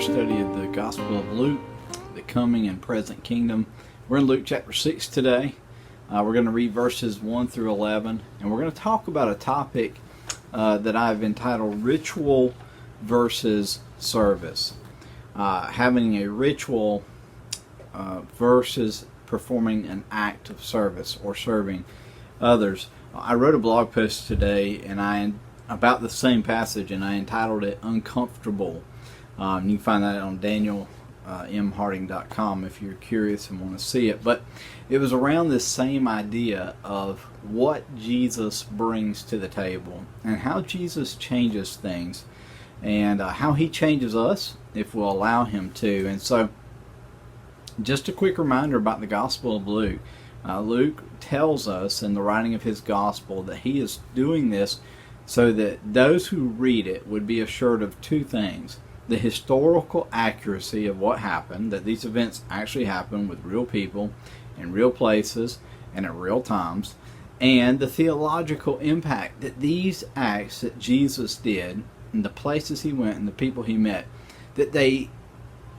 our study of the Gospel of Luke, the coming and present kingdom. We're in Luke chapter 6 today. We're going to read verses 1 through 11, and we're going to talk about a topic that I've entitled Ritual versus Service. Having a ritual versus performing an act of service or serving others. I wrote a blog post today about the same passage, and I entitled it Uncomfortable. You can find that on danielmharding.com if you're curious and want to see it. But it was around this same idea of what Jesus brings to the table and how Jesus changes things and how he changes us if we'll allow him to. And so just a quick reminder about the Gospel of Luke. Luke tells us in the writing of his Gospel that he is doing this so that those who read it would be assured of two things: the historical accuracy of what happened, that these events actually happened with real people in real places and at real times, and the theological impact that these acts that Jesus did and the places he went and the people he met, that they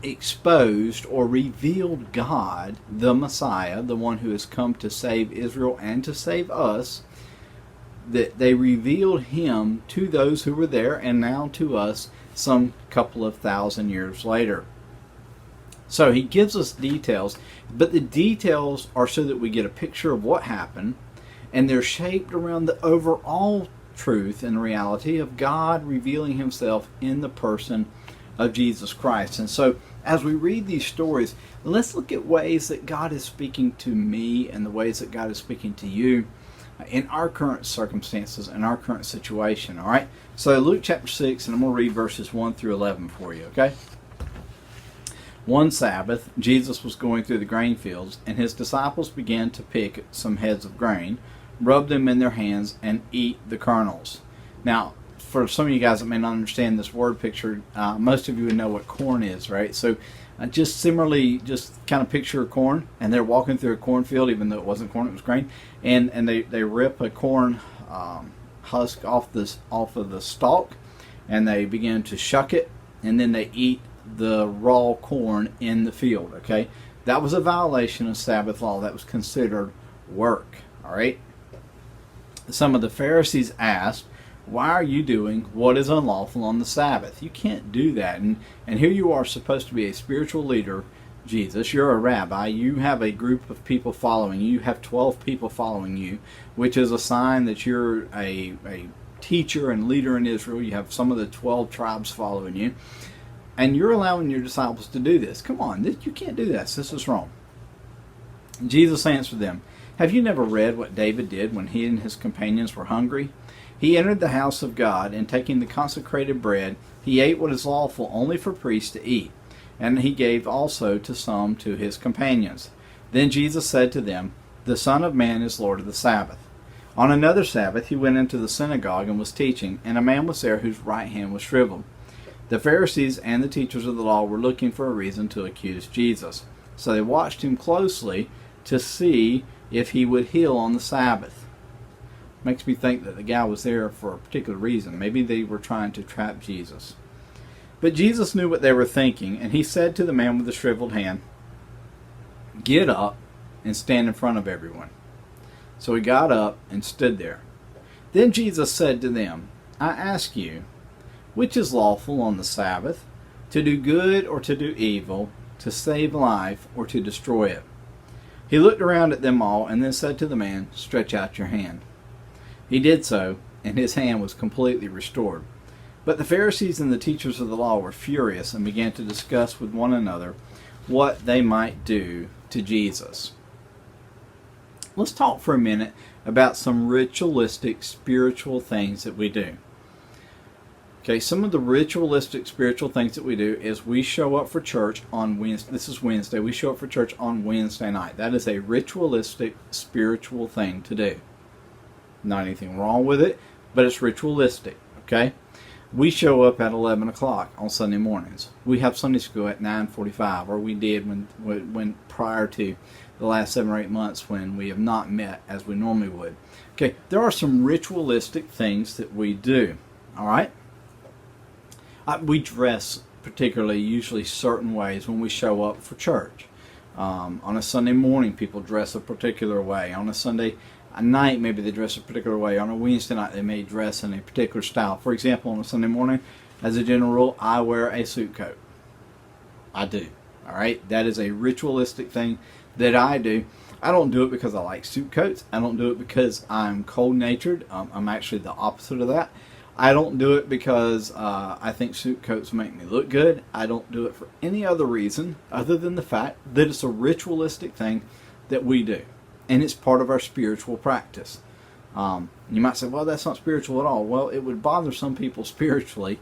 exposed or revealed God, the Messiah, the one who has come to save Israel and to save us, that they revealed him to those who were there and now to us some couple of thousand years later. So he gives us details, but the details are so that we get a picture of what happened, and they're shaped around the overall truth and reality of God revealing himself in the person of Jesus Christ. And so as we read these stories, let's look at ways that God is speaking to me and the ways that God is speaking to you in our current circumstances and our current situation. All right, so Luke chapter 6, and I'm going to read verses 1 through 11 for you. Okay. One Sabbath, Jesus was going through the grain fields, and his disciples began to pick some heads of grain, rub them in their hands, and eat the kernels. Now, for some of you guys that may not understand this word picture, most of you would know what corn is, right? So just similarly, just kind of picture corn, and they're walking through a cornfield, even though it wasn't corn, it was grain, and they rip a corn husk off of the stalk, and they begin to shuck it, and then they eat the raw corn in the field. Okay, that was a violation of Sabbath law. That was considered work. All right. Some of the Pharisees asked, "Why are you doing what is unlawful on the Sabbath? You can't do that." And here you are, supposed to be a spiritual leader, Jesus. You're a rabbi. You have a group of people following you. You have 12 people following you, which is a sign that you're a teacher and leader in Israel. You have some of the 12 tribes following you. And you're allowing your disciples to do this. Come on, you can't do this. This is wrong. Jesus answered them, "Have you never read what David did when he and his companions were hungry? He entered the house of God, and taking the consecrated bread, he ate what is lawful only for priests to eat, and he gave also to some to his companions. Then Jesus said to them, 'The Son of Man is Lord of the Sabbath.' On another Sabbath he went into the synagogue and was teaching, and a man was there whose right hand was shriveled. The Pharisees and the teachers of the law were looking for a reason to accuse Jesus. So they watched him closely to see if he would heal on the Sabbath." Makes me think that the guy was there for a particular reason. Maybe they were trying to trap Jesus. But Jesus knew what they were thinking, and he said to the man with the shriveled hand, "Get up and stand in front of everyone." So he got up and stood there. Then Jesus said to them, "I ask you, which is lawful on the Sabbath, to do good or to do evil, to save life or to destroy it?" He looked around at them all and then said to the man, "Stretch out your hand." He did so, and his hand was completely restored. But the Pharisees and the teachers of the law were furious and began to discuss with one another what they might do to Jesus. Let's talk for a minute about some ritualistic spiritual things that we do. Okay, some of the ritualistic spiritual things that we do is we show up for church on Wednesday. This is Wednesday. We show up for church on Wednesday night. That is a ritualistic spiritual thing to do. Not anything wrong with it, but it's ritualistic. Okay, we show up at 11 o'clock on Sunday mornings. We have Sunday school at 9:45, or we did when prior to the last 7 or 8 months when we have not met as we normally would. Okay, there are some ritualistic things that we do. All right. We dress particularly usually certain ways when we show up for church. On a Sunday morning, people dress a particular way. On a Sunday night, maybe they dress a particular way. On a Wednesday night, they may dress in a particular style. For example, on a Sunday morning, as a general rule, I wear a suit coat. I do. All right? That is a ritualistic thing that I do. I don't do it because I like suit coats. I don't do it because I'm cold-natured. I'm actually the opposite of that. I don't do it because I think suit coats make me look good. I don't do it for any other reason other than the fact that it's a ritualistic thing that we do. And it's part of our spiritual practice. You might say, well, that's not spiritual at all. Well, it would bother some people spiritually,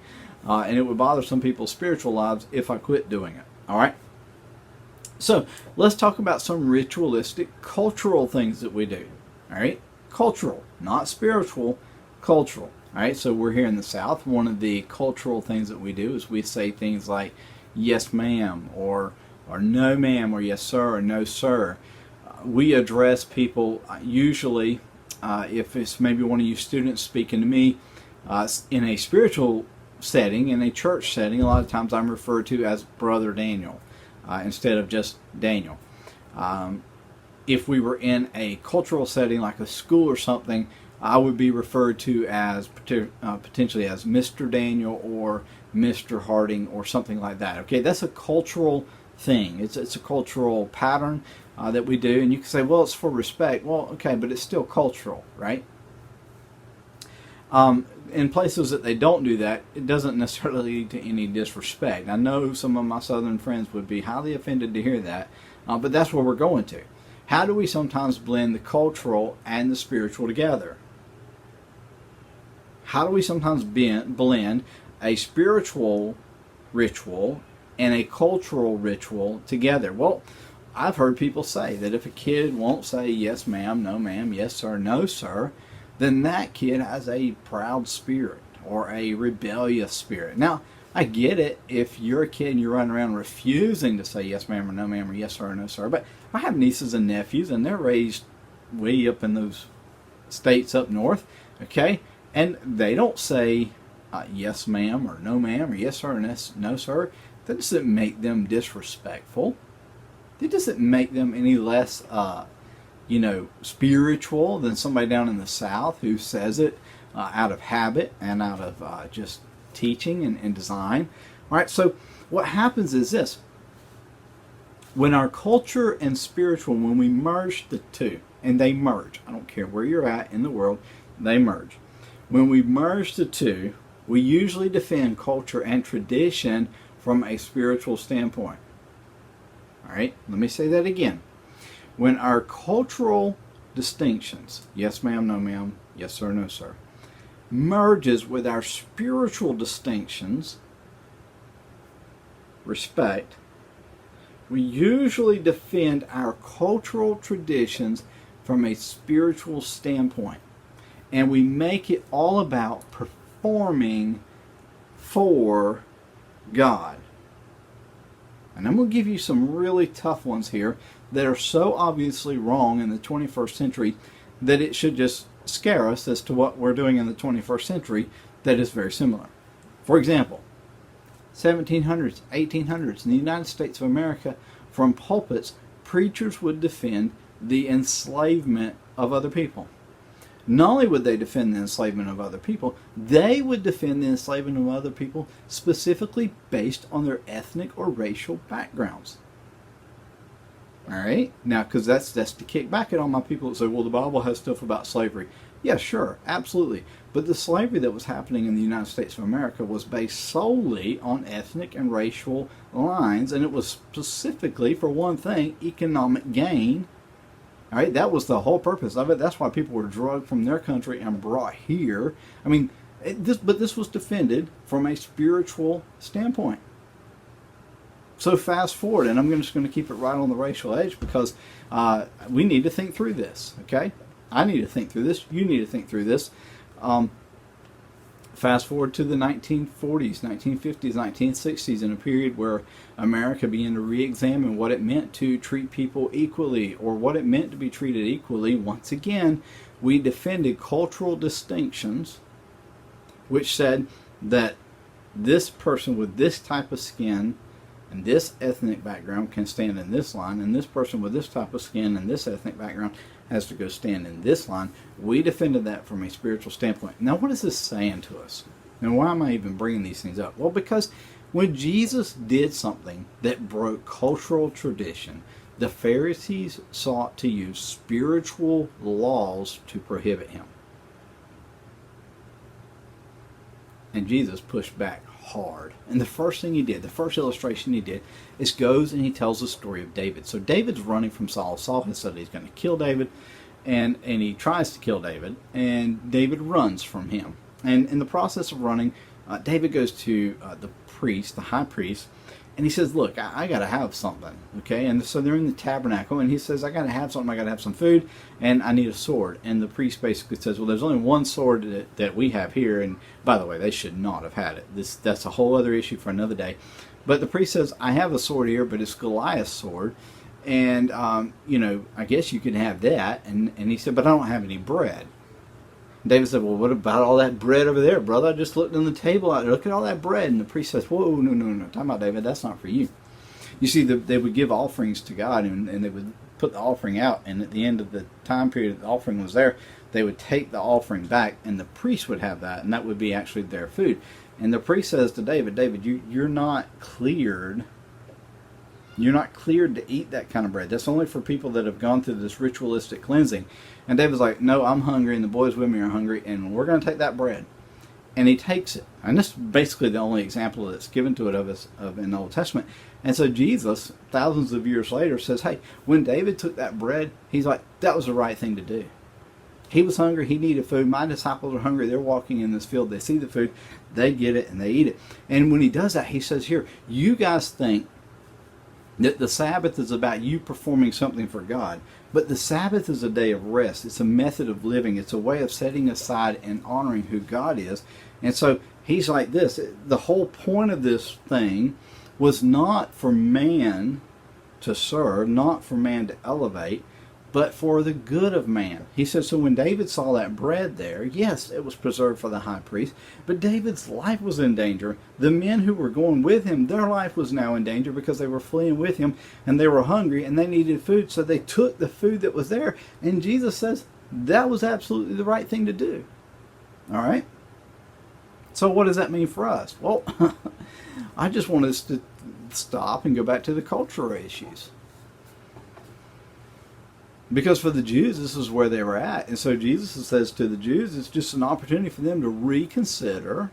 and it would bother some people's spiritual lives if I quit doing it. All right? So, let's talk about some ritualistic cultural things that we do. All right? Cultural, not spiritual, cultural. All right, so we're here in the South. One of the cultural things that we do is we say things like yes ma'am or no ma'am or yes sir or no sir. We address people usually, if it's maybe one of you students speaking to me in a spiritual setting, in a church setting, a lot of times I'm referred to as Brother Daniel instead of just Daniel. If we were in a cultural setting like a school or something, I would be referred to as potentially as Mr. Daniel or Mr. Harding or something like that. Okay, that's a cultural thing. It's a cultural pattern that we do, and you can say, well, it's for respect. Well, okay, but it's still cultural, right? In places that they don't do that, it doesn't necessarily lead to any disrespect. I know some of my Southern friends would be highly offended to hear that, but that's where we're going to. How do we sometimes blend the cultural and the spiritual together? How do we sometimes blend a spiritual ritual and a cultural ritual together? Well, I've heard people say that if a kid won't say yes ma'am, no ma'am, yes sir, no sir, then that kid has a proud spirit or a rebellious spirit. Now, I get it if you're a kid and you're running around refusing to say yes ma'am or no ma'am or yes sir or no sir, but I have nieces and nephews and they're raised way up in those states up north, okay? And they don't say yes ma'am or no ma'am or yes sir or no sir. That doesn't make them disrespectful. It doesn't make them any less, spiritual than somebody down in the South who says it out of habit and out of just teaching and design. All right, so what happens is this. When our culture and spiritual, when we merge the two, and they merge, I don't care where you're at in the world, they merge. When we merge the two, we usually defend culture and tradition from a spiritual standpoint. All right, let me say that again. When our cultural distinctions, yes ma'am, no ma'am, yes sir, no sir, merges with our spiritual distinctions, respect, we usually defend our cultural traditions from a spiritual standpoint. And we make it all about performing for God. And I'm going to give you some really tough ones here that are so obviously wrong in the 21st century that it should just scare us as to what we're doing in the 21st century that is very similar. For example, 1700s, 1800s, in the United States of America, from pulpits, preachers would defend the enslavement of other people. Not only would they defend the enslavement of other people, they would defend the enslavement of other people specifically based on their ethnic or racial backgrounds. All right? Now, because that's to kick back at all my people that say, well, the Bible has stuff about slavery. Yeah, sure, absolutely. But the slavery that was happening in the United States of America was based solely on ethnic and racial lines, and it was specifically, for one thing, economic gain. All right, that was the whole purpose of it. That's why people were drugged from their country and brought here. I mean, this was defended from a spiritual standpoint. So fast forward, and I'm just going to keep it right on the racial edge because we need to think through this, okay? I need to think through this. You need to think through this. Fast forward to the 1940s, 1950s, 1960s, in a period where America began to re-examine what it meant to treat people equally or what it meant to be treated equally. Once again, we defended cultural distinctions which said that this person with this type of skin and this ethnic background can stand in this line, and this person with this type of skin and this ethnic background has to go stand in this line. We defended that from a spiritual standpoint. Now, what is this saying to us? And why am I even bringing these things up? Well, because when Jesus did something that broke cultural tradition, the Pharisees sought to use spiritual laws to prohibit him. And Jesus pushed back hard. And the first thing he did, the first illustration he did, is goes and he tells the story of David. So David's running from Saul. Saul has said he's going to kill David, and he tries to kill David, and David runs from him. And in the process of running, David goes to the priest, the high priest, and he says, look, I got to have something, okay? And so they're in the tabernacle, and he says, I got to have something, I got to have some food, and I need a sword. And the priest basically says, well, there's only one sword that we have here, and by the way, they should not have had it. That's a whole other issue for another day. But the priest says, I have a sword here, but it's Goliath's sword, and, I guess you can have that. And he said, but I don't have any bread. David said, well, what about all that bread over there, brother? I just looked on the table out there. Look at all that bread. And the priest says, whoa, no. Time out, David. That's not for you. You see, they would give offerings to God, and they would put the offering out. And at the end of the time period that the offering was there, they would take the offering back, and the priest would have that, and that would be actually their food. And the priest says to David, you're not cleared. You're not cleared to eat that kind of bread. That's only for people that have gone through this ritualistic cleansing. And David's like, no, I'm hungry, and the boys with me are hungry, and we're going to take that bread. And he takes it. And this is basically the only example that's given to it of in the Old Testament. And so Jesus, thousands of years later, says, hey, when David took that bread, he's like, that was the right thing to do. He was hungry. He needed food. My disciples are hungry. They're walking in this field. They see the food. They get it, and they eat it. And when he does that, he says here, you guys think that the Sabbath is about you performing something for God. But the Sabbath is a day of rest. It's a method of living. It's a way of setting aside and honoring who God is. And so he's like this. The whole point of this thing was not for man to serve, not for man to elevate, but for the good of man. He says, so when David saw that bread there, yes, it was preserved for the high priest, but David's life was in danger. The men who were going with him, their life was now in danger because they were fleeing with him, and they were hungry, and they needed food, so they took the food that was there. And Jesus says that was absolutely the right thing to do. All right? So what does that mean for us? Well, I just want us to stop and go back to the cultural issues. Because for the Jews, this is where they were at. And so Jesus says to the Jews, it's just an opportunity for them to reconsider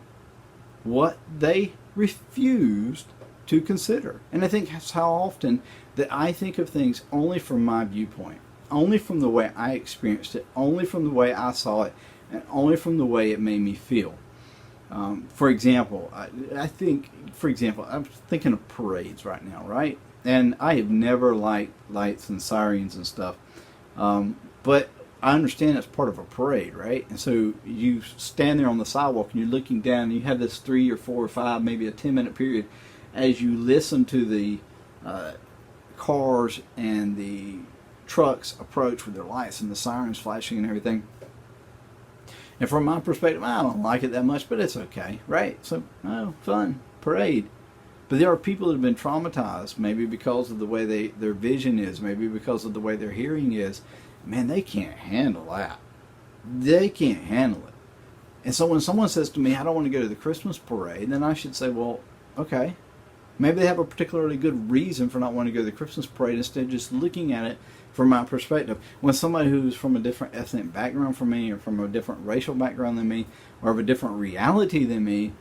what they refused to consider. And I think that's how often that I think of things only from my viewpoint, only from the way I experienced it, only from the way I saw it, and only from the way it made me feel. For example, I'm thinking of parades right now, right? And I have never liked lights and sirens and stuff. But I understand it's part of a parade, right? And so you stand there on the sidewalk and you're looking down, and you have this 3 or 4 or 5, maybe a 10-minute period as you listen to the cars and the trucks approach with their lights and the sirens flashing and everything. And from my perspective, I don't like it that much, but it's okay, right? So, fun, parade. But there are people that have been traumatized, maybe because of the way their vision is, maybe because of the way their hearing is. Man, they can't handle that. They can't handle it. And so when someone says to me, I don't want to go to the Christmas parade, then I should say, well, okay. Maybe they have a particularly good reason for not wanting to go to the Christmas parade instead of just looking at it from my perspective. When somebody who's from a different ethnic background from me, or from a different racial background than me, or of a different reality than me,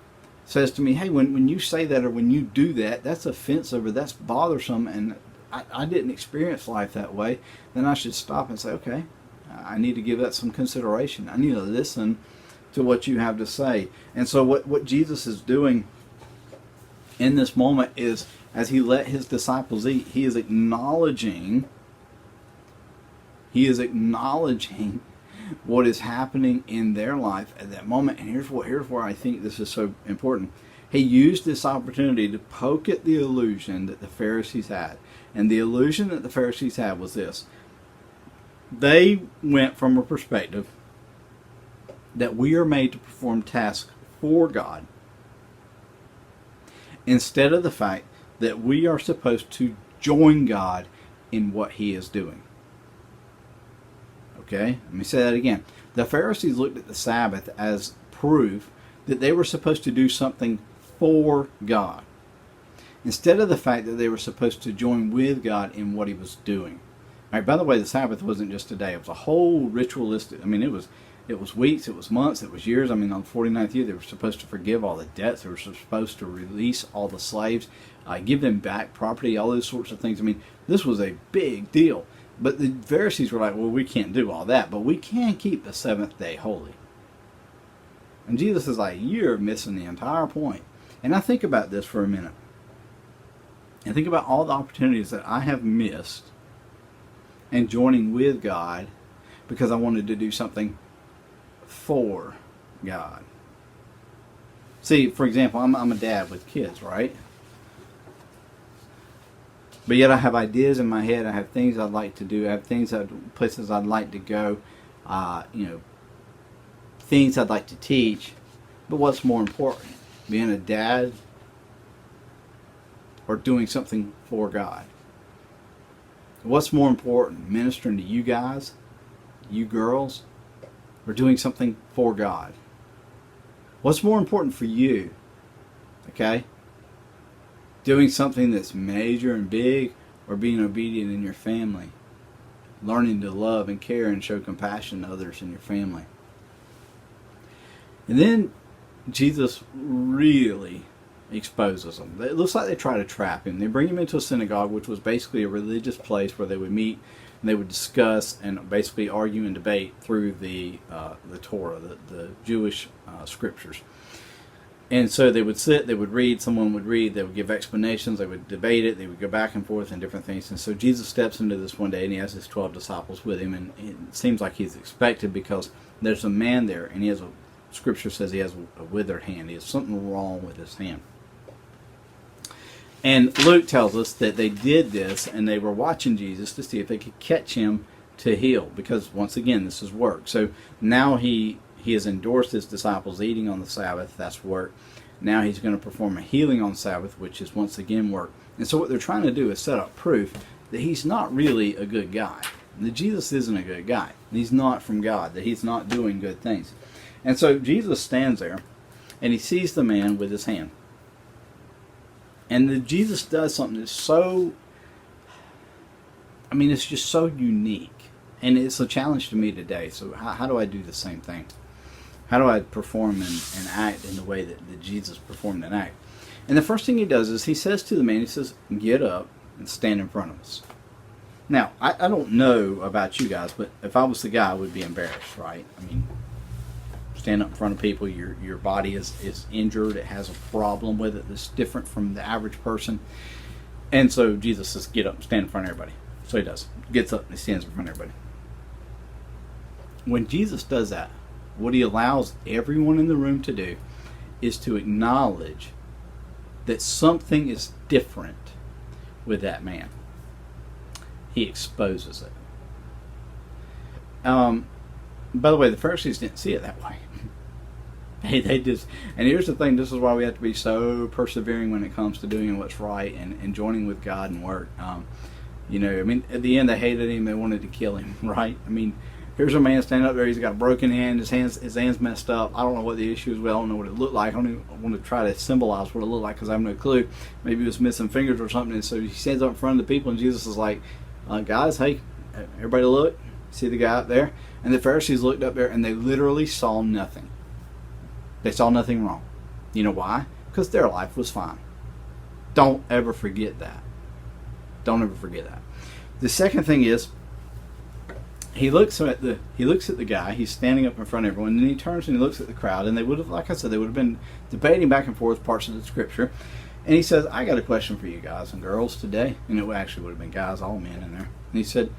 says to me, hey, when you say that or when you do that, that's offensive or that's bothersome, and I didn't experience life that way, then I should stop and say, okay, I need to give that some consideration. I need to listen to what you have to say. And so what Jesus is doing in this moment is, as he let his disciples eat, he is acknowledging what is happening in their life at that moment. And here's where I think this is so important. He used this opportunity to poke at the illusion that the Pharisees had. And the illusion that the Pharisees had was this. They went from a perspective that we are made to perform tasks for God. instead of the fact that we are supposed to join God in what He is doing. Okay, let me say that again. The Pharisees looked at the Sabbath as proof that they were supposed to do something for God, instead of the fact that they were supposed to join with God in what He was doing. All right, by the way, the Sabbath wasn't just a day. It was a whole ritualistic, it was weeks, it was months, it was years. On the 49th year, they were supposed to forgive all the debts. They were supposed to release all the slaves, give them back property, all those sorts of things. This was a big deal. But the Pharisees were like, well, we can't do all that, but we can keep the seventh day holy. And Jesus is like, you're missing the entire point. And I think about this for a minute. And think about all the opportunities that I have missed in joining with God because I wanted to do something for God. See, for example, I'm a dad with kids, right? But yet I have ideas in my head. I have things I'd like to do. I have places I'd like to go. Things I'd like to teach. But what's more important? Being a dad or doing something for God? What's more important? Ministering to you guys, you girls, or doing something for God? What's more important for you? Okay? Doing something that's major and big, or being obedient in your family? Learning to love and care and show compassion to others in your family. And then Jesus really exposes them. It looks like they try to trap him. They bring him into a synagogue, which was basically a religious place where they would meet and they would discuss and basically argue and debate through the Torah, the Jewish scriptures. And so they would sit, they would read, someone would read, they would give explanations, they would debate it, they would go back and forth and different things. And so Jesus steps into this one day and he has his 12 disciples with him, and it seems like he's expected because there's a man there and Scripture says he has a withered hand. He has something wrong with his hand. And Luke tells us that they did this and they were watching Jesus to see if they could catch him to heal, because once again this is work. So now he has endorsed his disciples eating on the Sabbath. That's work. Now he's going to perform a healing on Sabbath, which is once again work. And so what they're trying to do is set up proof that he's not really a good guy. That Jesus isn't a good guy. He's not from God. That he's not doing good things. And so Jesus stands there and he sees the man with his hand. And Jesus does something that's so, it's just so unique. And it's a challenge to me today. So how do I do the same thing? How do I perform and act in the way that Jesus performed and act? And the first thing he does is he says to the man, he says, get up and stand in front of us. Now, I don't know about you guys, but if I was the guy, I would be embarrassed, right? Stand up in front of people, your body is injured, it has a problem with it that's different from the average person. And so Jesus says, get up and stand in front of everybody. So he does. Gets up and he stands in front of everybody. When Jesus does that, what he allows everyone in the room to do is to acknowledge that something is different with that man. He exposes it. By the way, the Pharisees didn't see it that way. They just, and here's the thing, this is why we have to be so persevering when it comes to doing what's right and joining with God and work. At the end they hated him, they wanted to kill him, right? Here's a man standing up there, he's got a broken hand, his hand's messed up. I don't know what the issue is, I don't know what it looked like. I don't even want to try to symbolize what it looked like because I have no clue. Maybe he was missing fingers or something. And so he stands up in front of the people and Jesus is like, guys, hey, everybody look, see the guy up there? And the Pharisees looked up there and they literally saw nothing. They saw nothing wrong. You know why? Because their life was fine. Don't ever forget that. Don't ever forget that. The second thing is, he looks at the guy. He's standing up in front of everyone, and then he turns and he looks at the crowd. And they would have, like I said, they would have been debating back and forth parts of the scripture. And he says, "I got a question for you guys and girls today." And it actually would have been guys, all men in there. And he said,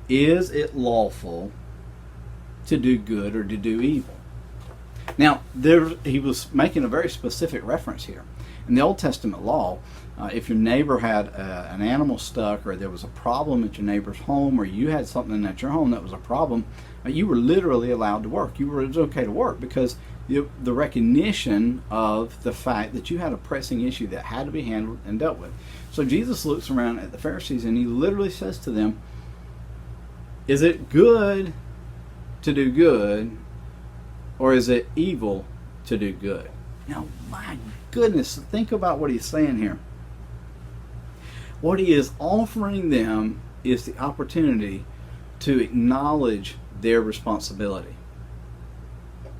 "Is it lawful to do good or to do evil?" Now, he was making a very specific reference here. In the Old Testament law, if your neighbor had an animal stuck, or there was a problem at your neighbor's home, or you had something at your home that was a problem, you were literally allowed to work. It was okay to work because the recognition of the fact that you had a pressing issue that had to be handled and dealt with. So Jesus looks around at the Pharisees and he literally says to them, is it good to do good, or is it evil to do good? Now, my goodness, think about what he's saying here. What he is offering them is the opportunity to acknowledge their responsibility.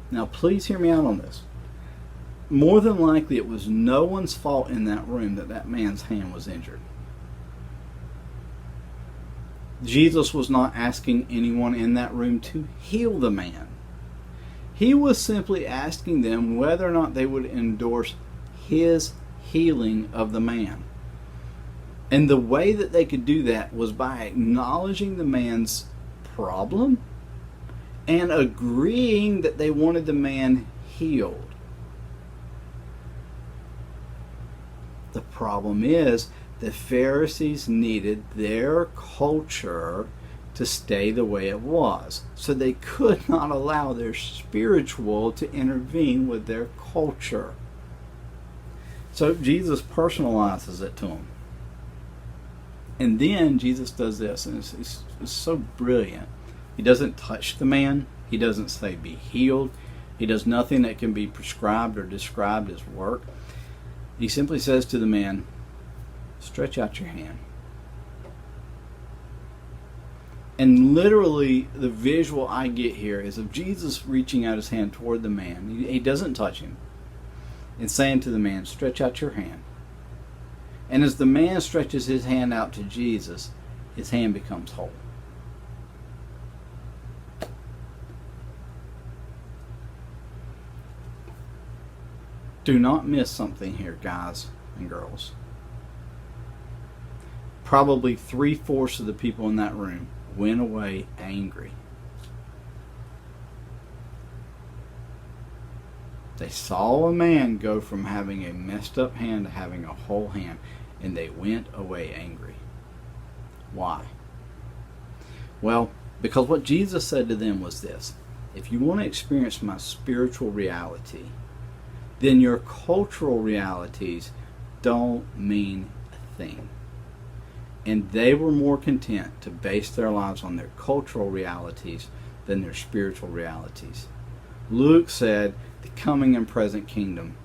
Now, please hear me out on this. More than likely, it was no one's fault in that room that man's hand was injured. Jesus was not asking anyone in that room to heal the man. He was simply asking them whether or not they would endorse his healing of the man. And the way that they could do that was by acknowledging the man's problem and agreeing that they wanted the man healed. The problem is the Pharisees needed their culture to stay the way it was. So they could not allow their spiritual to intervene with their culture. So Jesus personalizes it to them. And then Jesus does this, and it's so brilliant. He doesn't touch the man. He doesn't say be healed. He does nothing that can be prescribed or described as work. He simply says to the man, stretch out your hand. And literally the visual I get here is of Jesus reaching out his hand toward the man. He doesn't touch him. And saying to the man, stretch out your hand. And as the man stretches his hand out to Jesus, his hand becomes whole. Do not miss something here, guys and girls. Probably 3/4 of the people in that room went away angry. They saw a man go from having a messed up hand to having a whole hand, and they went away angry. Why? Well, because what Jesus said to them was this: if you want to experience my spiritual reality, then your cultural realities don't mean a thing. And they were more content to base their lives on their cultural realities than their spiritual realities. Luke said, the coming and present kingdom.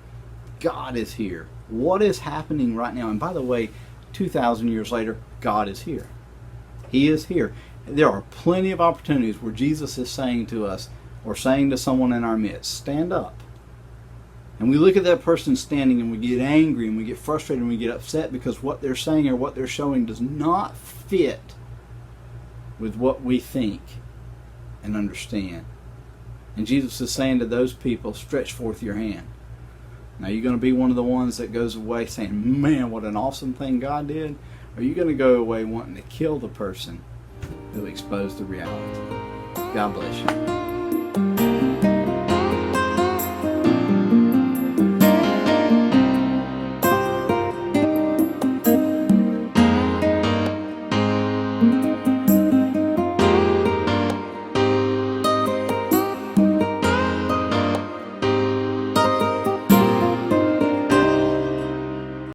God is here. What is happening right now? And by the way, 2,000 years later, God is here. He is here. There are plenty of opportunities where Jesus is saying to us, or saying to someone in our midst, stand up. And we look at that person standing and we get angry and we get frustrated and we get upset because what they're saying or what they're showing does not fit with what we think and understand. And Jesus is saying to those people, stretch forth your hand. Now, are you going to be one of the ones that goes away saying, man, what an awesome thing God did? Or are you going to go away wanting to kill the person who exposed the reality? God bless you.